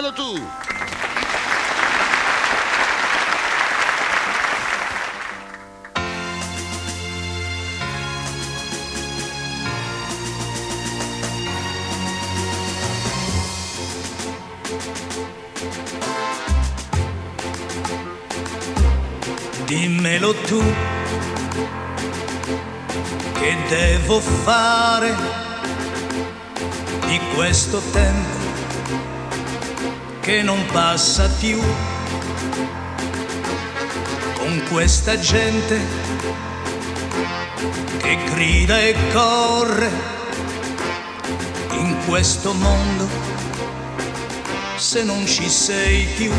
dimmelo tu. Dimmelo tu, che devo fare di questo tempo che non passa più, con questa gente che grida e corre in questo mondo, se non ci sei più.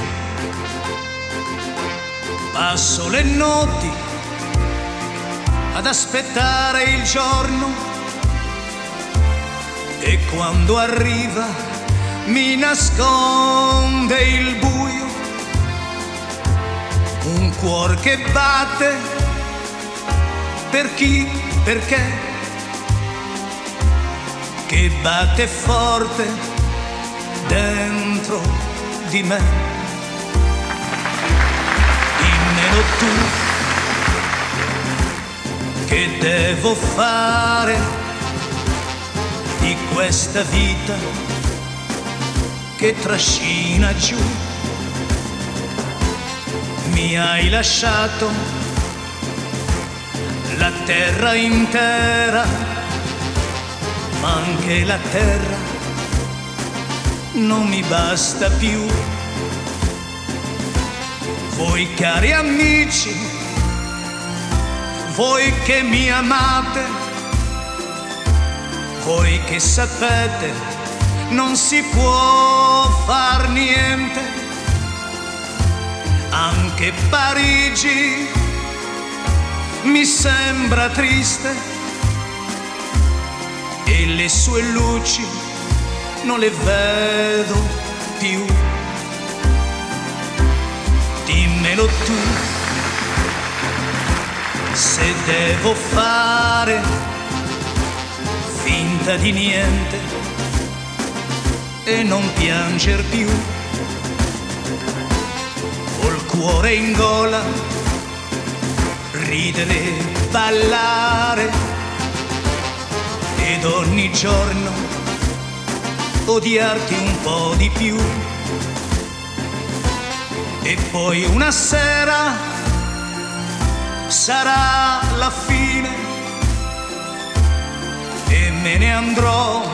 Passo le notti ad aspettare il giorno e quando arriva mi nasconde il buio, un cuore che batte per chi, perché, che batte forte dentro di me. Dimmelo tu, che devo fare di questa vita che trascina giù. Mi hai lasciato la terra intera, ma anche la terra non mi basta più. Voi cari amici, voi che mi amate, voi che sapete non si può far niente, anche Parigi mi sembra triste e le sue luci non le vedo più. Dimmelo tu, se devo fare finta di niente e non pianger più, col cuore in gola, ridere, ballare ed ogni giorno odiarti un po' di più. E poi una sera sarà la fine e me ne andrò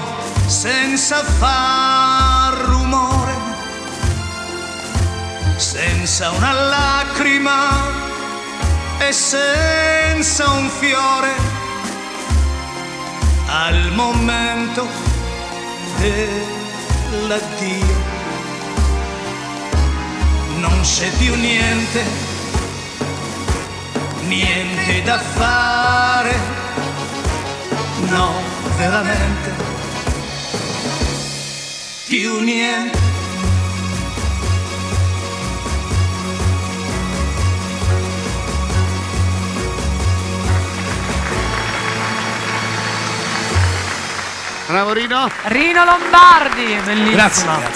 senza far rumore, senza una lacrima e senza un fiore al momento dell'addio. Non c'è più niente, niente da fare, no, veramente, più niente. Bravo Rino. Rino Lombardi, bellissimo. Grazie.